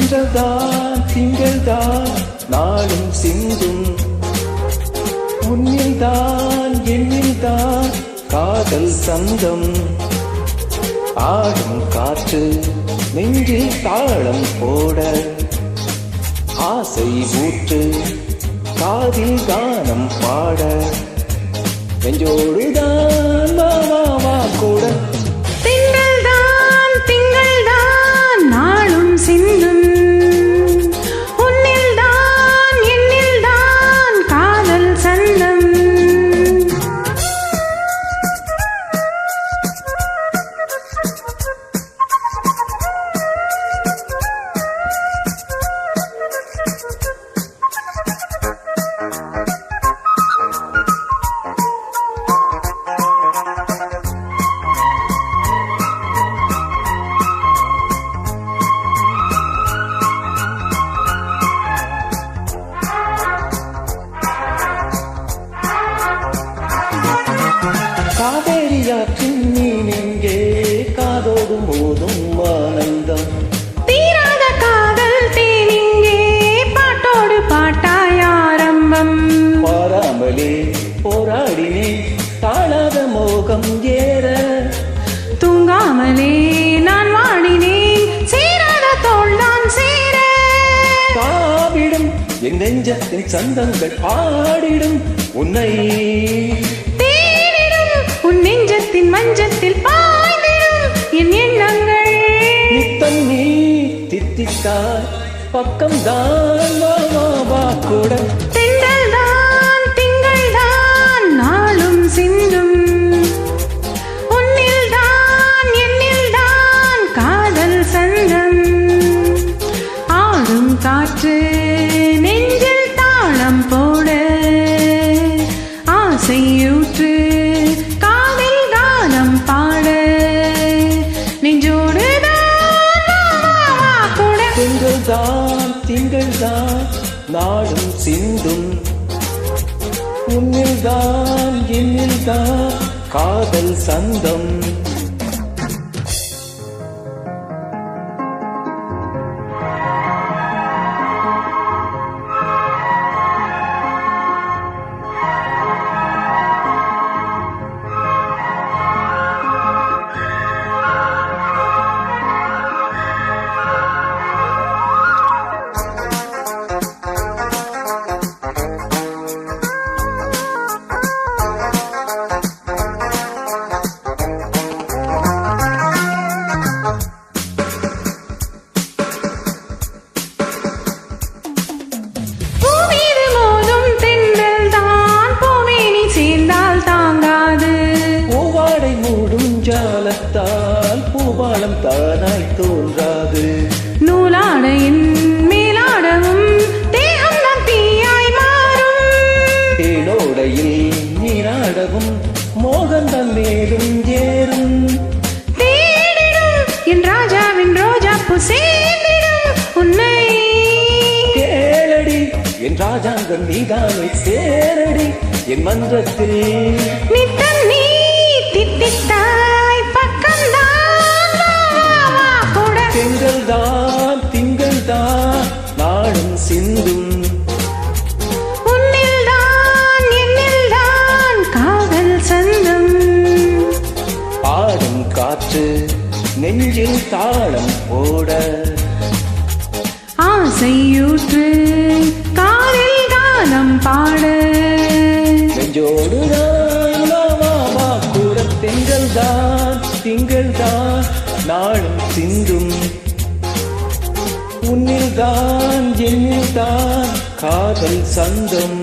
திங்கள்தான் திங்கள்தான் நாளும் சிந்தும் உன்னில்தான் எண்ணில்தான் காதல் சந்தம் ஆடும் காற்று நெஞ்சில் தாளம் போட ஆசை ஊற்று காதில் கானம் பாட நெஞ்சோடுதான் வா வா வா கூட திங்கள்தான் திங்கள்தான் நாளும் சிந்தும் உன்னில்தான் எண்ணில்தான் காதல் சந்தம் காவேரியாற்றின் மீன் எங்கே காதோடு மோதும் ஆனந்தம் தீராத காதல் தேனிங்கே பாட்டோடு பாட்டாய் ஆரம்பம் பாராமலே போராடினே தாழாத மோகம் ஏற தூங்காமலே நான் வாடினேன் சேராத தோள்தான் சேர பாவிடும் என் நெஞ்சத்தின் சந்தங்கள் பாடிடும் உன்னை உன் நெஞ்சத்தின் மஞ்சத்தில் பாய்ந்திடும் என் எண்ணங்கள் நித்தம் நீ தித்தித்தாய் பக்கம்தான் வா வா வா கூட திங்கள்தான் திங்கள்தான் நாளும் சிந்தும் உன்னில்தான் எண்ணில்தான் காதல் சந்தம் ஆடும் காற்று நெஞ்சில் தாளம் போட ஆசையூற்று திங்கள்தான் திங்கள்தான் நாடும் சிந்தும் உன்னில்தான் எண்ணில்தான் காதல் சந்தம் ஜாலத்தால் பூபாலம் தானாய் தோன்றாது நூலாடையின் மேலாடவும் தேகம் தான் தீயாய் மாறும் தேனோடையில் நீராடவும் மோகந்தான் மேலும் ஏறும் தேடிடும் என் ராஜாவின் ரோஜா பூ சேர்ந்திடும் உன்னை கேளடி என் ராஜாங்கம் நீதானை சேரடி என் மன்றத்தில் நித்தம் நீ தித்தித்தாய் திங்கள்தான் திங்கள்தான் நாளும் சிந்தும் உன்னில்தான் எண்ணில்தான் காதல் சந்தம் ஆடும் காற்று நெஞ்சில் தாளம் போட ஆசையூற்று காதில் கானம் பாட நெஞ்சோடுதான் வா கூட திங்கள்தான் திங்கள்தான் நாளும் சிந்தும் உன்னில்தான் எண்ணில்தான் காதல் சந்தம்